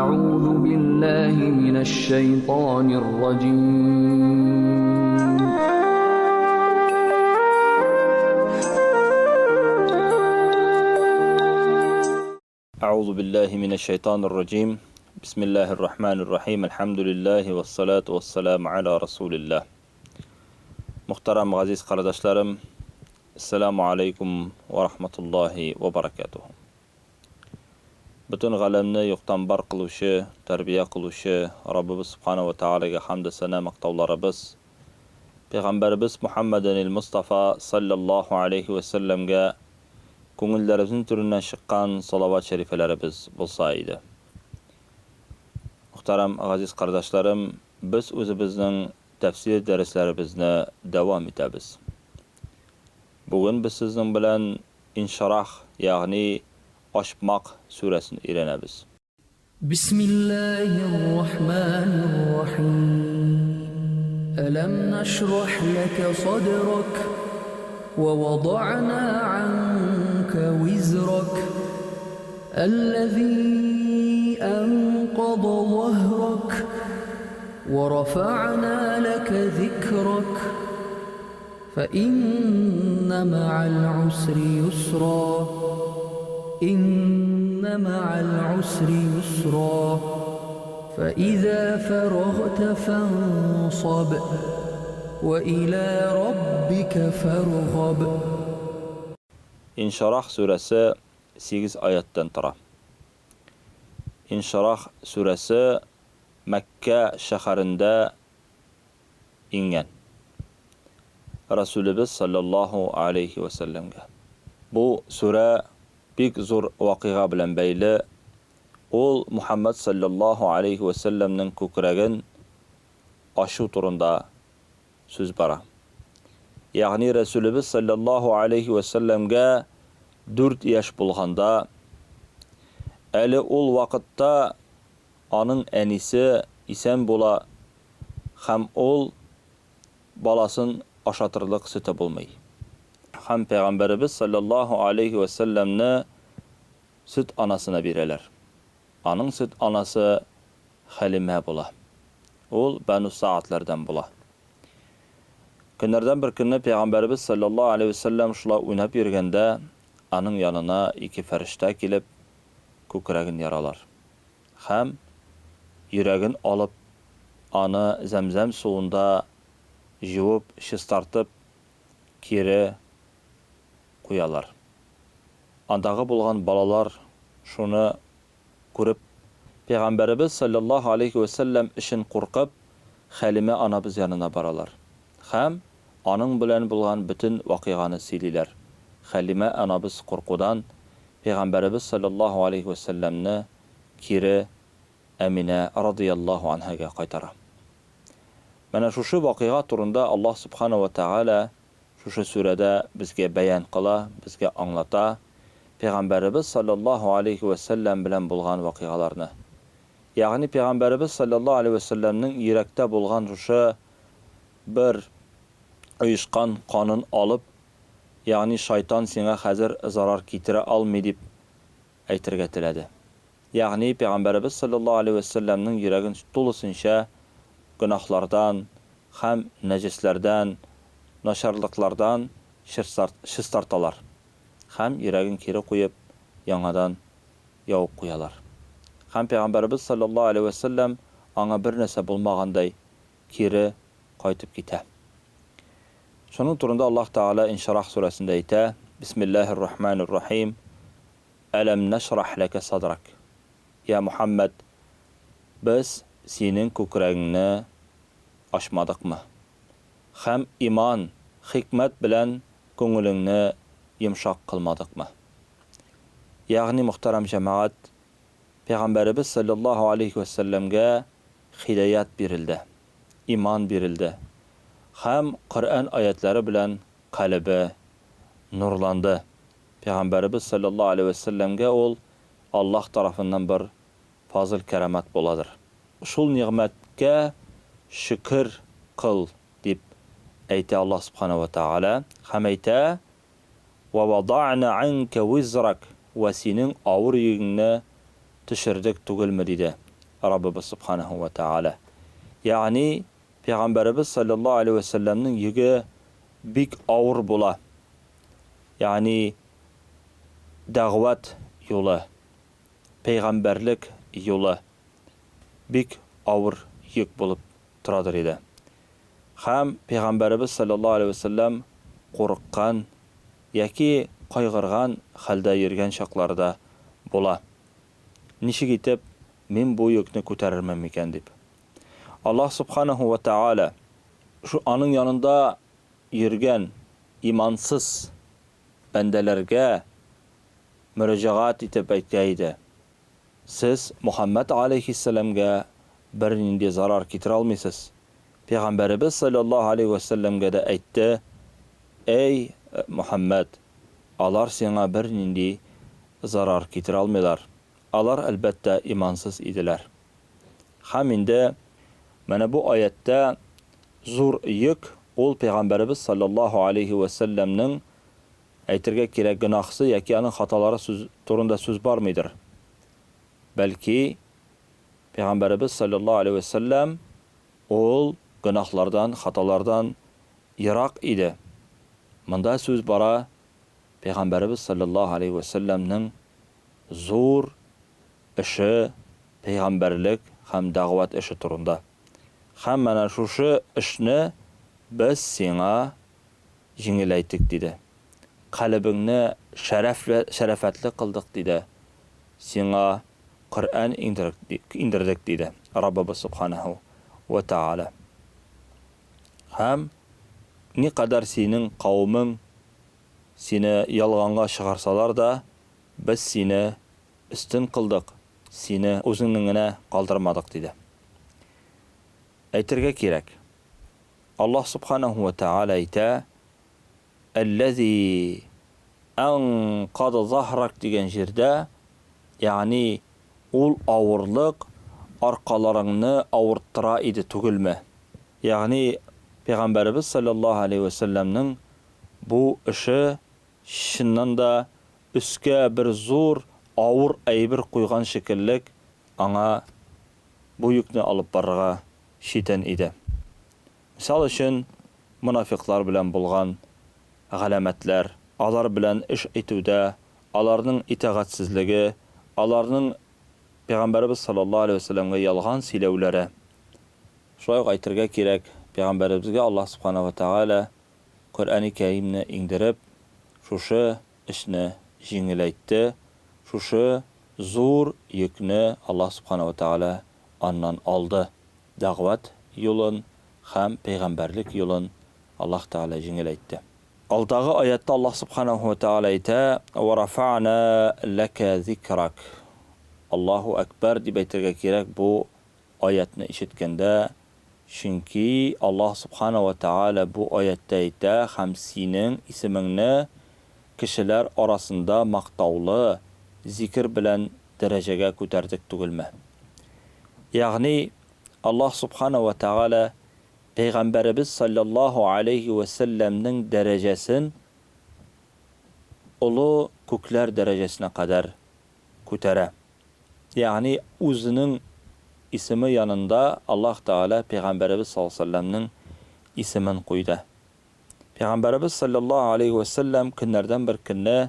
أعوذ بالله من الشيطان الرجيم أعوذ بالله من الشيطان الرجيم بسم الله الرحمن الرحيم الحمد لله والصلاة والسلام على رسول الله Muhtaram aziz qardaşlarım, Assalamu alaykum wa rahmatullahi wa barakatuh. Bütün galamni yo'qdan bar qiluvchi, tarbiya qiluvchi Rabbimiz subhanahu wa ta'alaga hamd sana maqtovlarimiz, Payg'ambarimiz Muhammadinil Mustafa sallallohu alayhi va sallamga ko'ngillarimizning turidan chiqqan salovat sharifalarimiz bo'lsa edi. Muhtaram aziz qardaşlarım, biz o'zimizning tafsir darslarimizni davom etamiz. Bugun biz sizning bilan Inshirah, ya'ni Ochmoq surasini o'rganamiz. Bismillahirrahmanirrahim. Alam nashrah laka sadrak wa wada'na 'anka wizrak alladhi anqadha dhahrak ورفعنا لك ذكرك فإن مع العسر يسرا إن مع العسر يسرا فإذا فرغت فانصب وإلى ربك فارغب. Inshirah surasi 8 oyatdan turadi. Inshirah surasi Makka shaharida ingan. Rasululloh sallallohu alayhi va sallamga. Bu sura bek zo'r voqea bilan bog'liq. Ol Muhammad sallallohu alayhi va sallamning ko'kragin oshu turunda so'z bara. Ya'ni Rasululloh sallallohu alayhi va sallamga 4 yosh bo'lganda, ali ol vaqtda onun enisi isen bola ham ol balasın aşatırlık sütü bulmay. Ham Peygamberimiz sallallahu aleyhi ve sellemni süt anasına bireler. Anın süt anası Halime bola. Ol Banu Saatlerden bola. Günlerden bir günü Peygamberimiz sallallahu aleyhi ve sellem şula oynap yürgende anın yanına 2 ferişte gelip ko'kragin yaralar. Ham yüragin alıp anı zemzem suyunda juvib, şistartıp kiri qo'yalar. Andağı bo'lgan balalar şunu ko'rib Peygamberimiz sallallahu aleyhi ve sellem işin qo'rqib Halime anabız yanına baralar. Ham anın bilan bo'lgan bütün voqeani sililer. Halime anabız qo'rqudan Peygamberimiz sallallahu aleyhi ve sellemni kiri Amina radıyallahu anhaga qaytara. Mana şu voqea turunda Allah subhanahu wa ta'ala şu surada bizga bayon qila, bizga anglata, Peygamberimiz sallallahu aleyhi ve sellem bilan bo'lgan voqealarni. Ya'ni Peygamberimiz sallallahu aleyhi ve sellemning yurakda bo'lgan şu bir uyushqan qonun olib, ya'ni shayton senga hozir zarar keltira olmaydi deb aytirga tiladi. Ya'ni Peygamberimiz sallallahu aleyhi ve sellemning yuragini to'lisincha gunohlardan, ham najislardan, nasharliklardan shistartalar. Ham yuragini keri qo'yib, yangadan yovib qo'yalar. Ham Peygamberimiz sallallahu aleyhi ve sellem anga bir narsa bo'lmaganday keri qaytib ketadi. Şunun turunda Allah Teala Inshirah surasida aytadi: Bismillahirrahmanirrahim. Alam nashrah laka sadrak. Ya Muhammed, biz senin ko'kragingni ochmadikmi? Ham iman, hikmat bilan ko'nglingni yumshoq qilmadikmi? Ya'ni muhtaram jamoat, Peygamberimiz sallallohu alayhi va sallamga hidoyat berildi, iman berildi. Ham Qur'on oyatlari bilan qalbi nurlandi. Peygamberimiz sallallohu alayhi va sallamga ol Allah tarafından bir fazıl keramet boladır. Şul nimetke şükür kıl dip ayta Allah subhanahu wa ta'ala. Ham ayta ve vada'na anka wizrak ve senin ağır yükünü düşürdük tugilmi dedi. Rabbimiz subhanahu wa ta'ala. Yani Peygamberimiz sallallahu aleyhi ve sellem'nin yüge bik ağır bula. Yani dağvat yolu, peygamberlik yolu bik ağır yük bulup turadır edi. Hem Peygamberimiz sallallahu aleyhi ve sellem qorqqan yaki qaygırgan halda yürgen şaklarda bula. Nişi gitip men bu yükni ko'tarirman mekan deb. Allah subhanahu wa ta'ala şu anın yanında yürgen imansız bendelerge müracaat etip aytaydi. Siz Muhammed aleyhisselamga bir nindi zarar keltira olmaysiz. Peygamberimiz sallallahu aleyhi ve sellemge de aytdi: "Ey Muhammed, alar sana bir nindi zarar keltira olmaylar. Alar elbette imansız idiler." Haminde mana bu ayette zor yük ol Peygamberimiz sallallahu aleyhi ve sellem'nin aytırga kerak günahsı yoki aning xatolari turunda so'z bormidir. Belki Peygamberimiz sallallahu aleyhi ve sellem ol günahlardan, xatolardan yiroq edi. Munda so'z bora Peygamberimiz sallallahu aleyhi ve sellem'nin zor ishi peygamberlik ham da'vat ishi turunda. Ham mana shu ishni biz senga yengillaydik dedi. Qalbingni sharafatli qildik dedi. Senga Qur'on indirdik dedi Rabbimiz subhanahu wa ta'ala. Ham ne kadar senin qavming seni yalg'onga chiqarsalar da biz seni üstün qildik, seni o'zingni qoldirmadik dedi. Aytirga kerak. Allah subhanahu wa ta'ala ayta: "Allazi anqada zahrak" degan yerda, yani ol ağırlık arqalaringni ağırttıra edi tugilme. Yani Peygamberimiz sallallahu aleyhi ve sellem'nin bu işi şundan da üske bir zor ağır aybir qo'ygan şekillik ana bu yükni alıp barıga şiten edi. Misal üçün munafiqlar bilen bulgan galametler, alar bilen iş etüde, alarning itaattsizligi, alarning Peygamberimiz sallallahu aleyhi ve sellem'ge yalgan silevlere. Şoy aytırga kerak, Peygamberimizge Allah subhanahu wa ta'ala Kur'an-ı Kerim'ni indirip, şuşu işni jingileytti, şuşu zor yükni Allah subhanahu wa ta'ala andan aldı. Da'vat yolun hem peygamberlik yolun Allah Teala jingileytti. Aldağı ayette Allah subhanahu wa ta'ala ayta: "Ve rafa'na laka zikrak." Allahu Ekber deb aytırga kerak bu ayetni işitkende. Çünkü Allah subhanahu wa ta'ala bu ayette ayta ham sening ismingni kishilar arasında maqtavlı zikr bilen derecege ko'tardik tugilme. Yani Allah subhanahu wa ta'ala Peygamberimiz sallallahu aleyhi ve sellem'nin derecesin ulu kökler derecesine kadar ko'tara. Yani o'zining ismi yanında Allah Teala Peygamberimiz sallallahu aleyhi ve sellem'nin ismin qo'ydi. Peygamberimiz sallallahu aleyhi ve sellem kunlardan bir kunni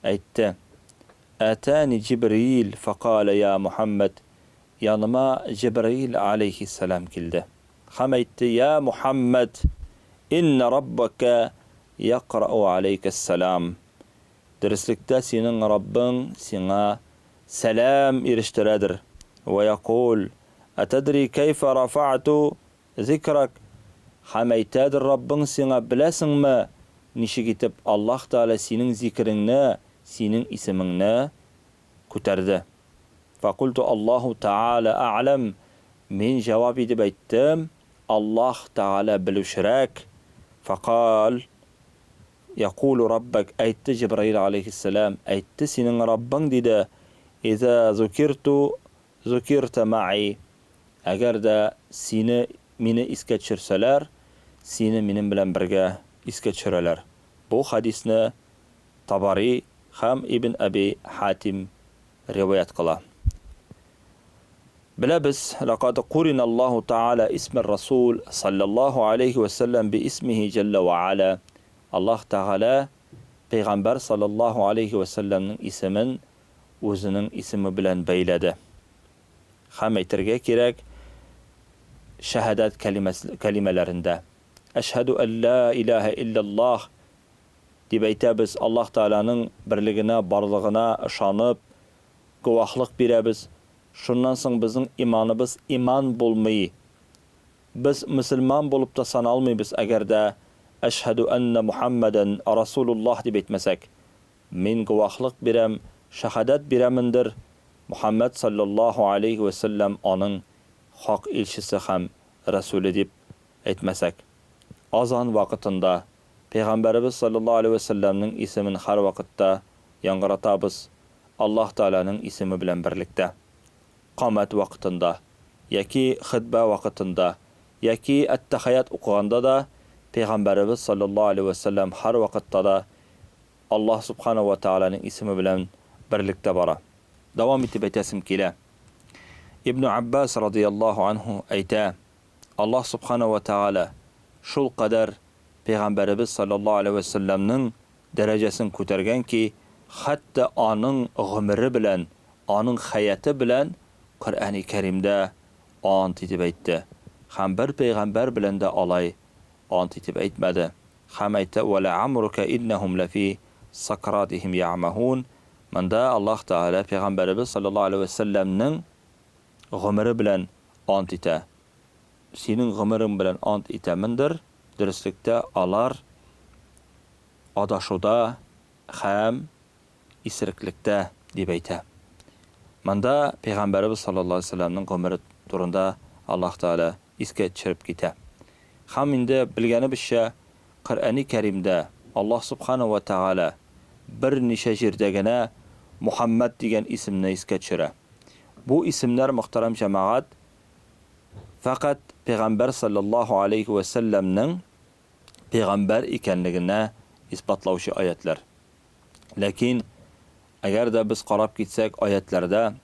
aytdi: "Atani Cibril faqala ya Muhammed." Yanıma Cibril aleyhisselam keldi. Ham aytdi: "Ya Muhammed, inna rabbaka yaqra'u aleyhisselam." Derslikte senin Rabbin sana selam eriştiredir. Ve yaqul: "Atadri kayfa rafa'tu zikrak?" Ham aytadir Rabbin sana bilasingmi nishi gitip Allah Teala senin zikringni, senin ismingni ko'tardi. Faqultu Allahu Teala a'lam. Men javob edib aytdim: Allah Teala biluvchiroq. Faqal: "Yaqulu rabbak." Aytdi Jibril aleyhisselam, aytdi sening Rabbing dedi: "İza zukirtu zukirta ma'i." Agar da seni meni esga tushirsalar, seni menim bilan birga esga tushiralar. Bu hadisni Tabari ham Ibn Abi Hatim rivoyat qiladi. Bilabız, laqad qurina Allahu Ta'ala ismi Rasul sallallahu aleyhi ve sellem bi ismihi celle ve ala. Allah Ta'ala Peygamber sallallahu aleyhi ve sellem'nin ismin o'zining ismi bilan beyledi. Ham aytirga kerak shahadat kalimalarında. Eşhedü en la ilahe illallah deb aytamiz. Allah Ta'ala'nın birligine, barlığına ishonib, guvohlik beramiz. Shundan so'ng bizning imonimiz iman bo'lmay. Biz musulmon bo'lib da sanalmaymiz agarda ashhadu anna Muhammadan Rasulullah deb aytmasak. Men guvohlik beram, shahadat beramindir. Muhammad sallallahu aleyhi ve sellem onun haq elchisi ham rasuli deb aytmasak. Azon vaqtida Peygamberimiz sallallahu aleyhi ve sellem'nin ismini har vaqtda yangiratamiz. Allah Ta'ala'nın ismi bilan birlikda. Qomat vaqtida yoki xutba vaqtida yoki at-tahiyat o'qiganda da Peygamberimiz sallallahu aleyhi ve sellem har vaqtda da Allah subhanahu ve Ta'ala'nın ismi bilan birlikda bora. Davom etib aytasim kela. İbn Abbas radıyallahu anhu ayta, Allah subhanahu ve Ta'ala şul qadar Peygamberimiz sallallahu aleyhi ve sellem'nin derecesini ko'targan ki, hatta onun ömrü bilan, onun hayatı bilan Qur'oni Karimda ant etib aytdi. Ham bir peygamber bilan da alay ant etib aytmadi. Ham aytdi: "Wa la'amruka innahum lafi sakratihim ya'mahun." Manda Allah Taala Peygamberimiz sallallahu aleyhi ve sellem'nin ömrü bilan ant etdi. Senin ömrün bilan ant etamindir. Dürüstlükte alar adaşuda ham isriklikte deb aytdi. Manda Peygamberimiz sallallahu aleyhi ve sellem'nin ömrü turunda Allah Taala esga tushirib ketdi. Ham endi bilganimizcha Qur'oni Karimda Allah subhanahu ve Taala bir necha yerdagina Muhammad degan ismni esga tushiradi. Bu isimlar muhtaram jamoat faqat Peygamber sallallahu aleyhi ve sellem'nin peygamber ekanligini isbotlovchi oyatlar. Lekin agar da biz qarab ketsak oyatlarda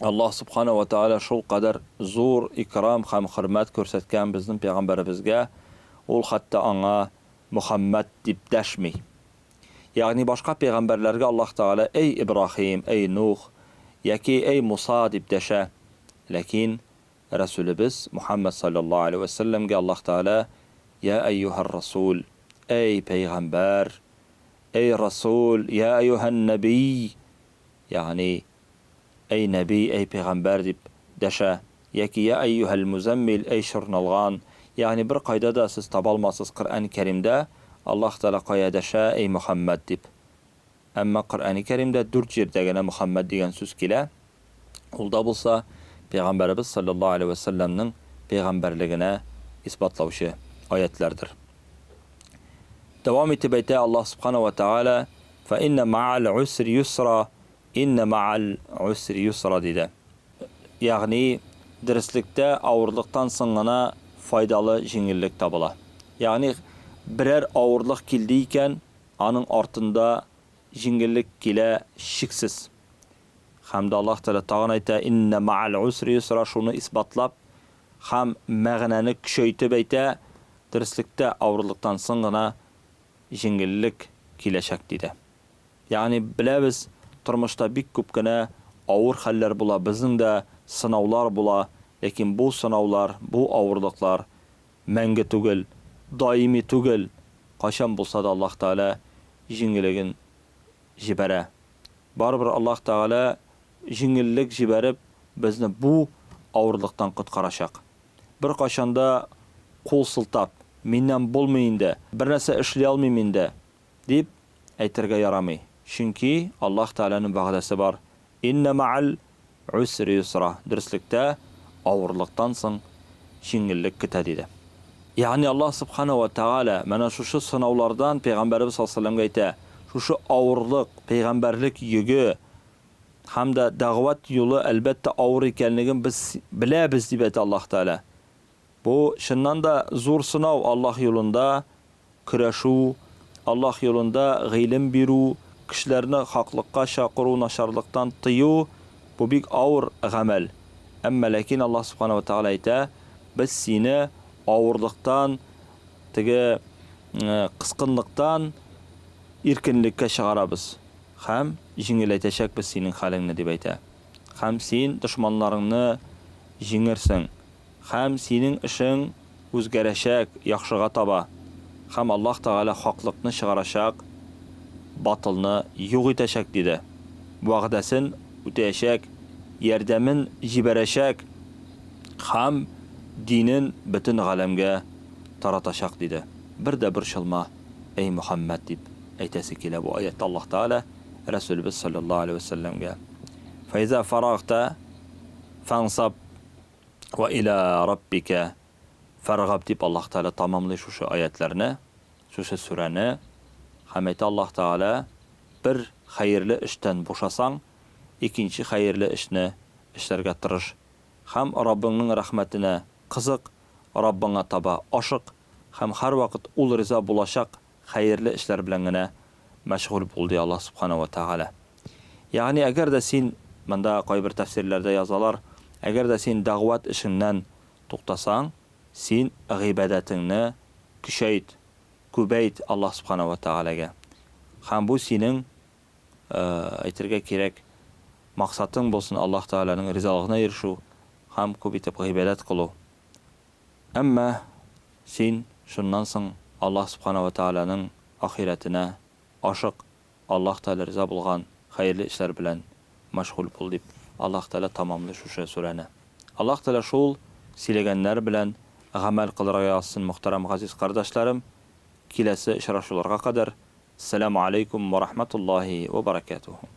Allah subhanahu ve Taala shul qadar zo'r ikrom ham hurmat ko'rsatgan bizning peygamberimizga, ol hatto anga Muhammad deb dashmi. Ya'ni boshqa peygamberlarga Allah Taala ey İbrahim, ey Nuh yoki ey Musa deb dasha. Lekin Rasulimiz Muhammad sallallahu aleyhi ve sellem'ge Allah Taala ya eyyuhar rasul, ey peygamber, ey rasul, ya eyyuhan nebi, yani ey nebi, ey peygamber deb dasha. Yoki ya eyyuhal muzammil, ey shurnalgan. Yani bir qaydada siz tabalmasız Qur'oni Karimda Allah Taala qoyadasha ey Muhammad deb. Amma Qur'oni Karimda 4 yerdagina Muhammad degan so'z kela. Ulda bo'lsa Peygamberimiz sallallahu aleyhi ve sellem'nin peygamberligine isbotlovchi oyatlardir. Davom etib aytadi Allah subhanahu ve Taala fa inna ma'al usri yusra, inna ma'al usri yusra dedi. Yani derslikte ağırlıktan sonra faydalı jingillik tabıla. Yani birer ağırlık kildiyken onun ortunda jingillik kile shiksiz. Hamda Allah Taala tağın ayta inna ma'al usri yusra, şunu isbatlab ham ma'nani kuchaytib ayta, derslikte ağırlıktan sonra jingillik kelashak dedi. Yani bilamiz turmushda bek ko'pgina ağır hallar bo'la, bizning de sınavlar bo'la, lekin bu sınavlar, bu ağırlıklar mengi tugil, doimiy tugil. Qachon bo'lsa da Allah Taala jingilligin jibara. Baribir Allah Taala jingillik jibarib bizni bu ağırlıktan qutqarashaq. Bir qachonda qo'l siltab, mendan bo'lmaydi, bir narsa ishlay olmayman deb aytirga yaramay. Chunki Allah Taolaning va'dasi bor. Inna ma'al usri yusra. Derslikda ağırlıktan so'ng jingillik ketadi dedi. Yani Allah subhanahu ve Taala mana şu sınavlardan Peygamberimiz sallallahu aleyhi ve sellem'ge ayta, şu ağırlık, peygamberlik yügü hamda da'vat yolu elbette ağır ekanligini biz bilamiz deb aytdi Allah Taala. Bu shundan da zo'r sınav Allah yolunda kurashuv, Allah yolunda g'ilm beru, kishilarni haqliqqa chaqiruv, nasharlikdan tiyu, bu bek ağır amel. Әмма ләкин Аллаһ Субханаһу ва Тааля әйтә, без сине авырлыктан, теге кыскынлыктан иркенлеккә чыгарабыз. Һәм җиңеләйтәчәкбез синең хәлеңне дип әйтә. Һәм син дошманларыңны җиңерсең. Һәм синең эшең үзгәрәчәк, яхшыга таба. Һәм Аллаһ Тааля хаклыкны чыгарачак, батылны юк итәчәк диде. Вәгъдәсен үтәячәк, ярдәмен җибәрәчәк һәм динен бөтен галәмгә таратачак диде. Бер дә борчылма, эй Мөхәммәд дип әйтәсе килә бу аятта Аллаһ Тааля Рәсүлебез саллаллаһу алейхи ва сәлләмгә. Файза фарагта фансаб ва иля раббика фаргаб дип Аллаһ Тааля тамамлый шушы аятларны, шушы сүрәне. Һәм әйтә Аллаһ Тааля, бер хәерле эштән бушасаң, икенче хәерле эшне эшләргә тырыш. Һәм Раббыңның рәхмәтенә кызык, Раббыңа таба ашык, һәм һәр вакыт ул риза булачак хәерле эшләр белән генә мәшгуль бул ди Аллаһ Субханаһу ва Тааля. Ягъни әгәр дә син, монда кайбер тәфсирләрдә язалар, әгәр дә син дәгъват эшеннән туктасаң, син гыйбадәтеңне көчәйт, күбәйт Аллаһ Субханаһу ва Таалагә. Һәм бу синең әйтергә кирәк максатың булсын Аллаһ Тааляның ризалыгына ирешү һәм күп итеп гыйбадәт кылу. Әмма син шуннан соң Аллаһ Субханаһу ва Тааляның ахиратына ашык, Аллаһ Тааля риза булган хәерле эшләр белән мәшгуль бул дип Аллаһ Тааля тамамлый шушы сүрәне. Аллаһ Тааля шул сөйләгәннәр белән гамәл кылырга язсын, мөхтәрәм газиз кардәшләрем. Киләсе очрашуларга кадәр. Ассаламу алейкум ва рахматуллаһи ва баракатуһу.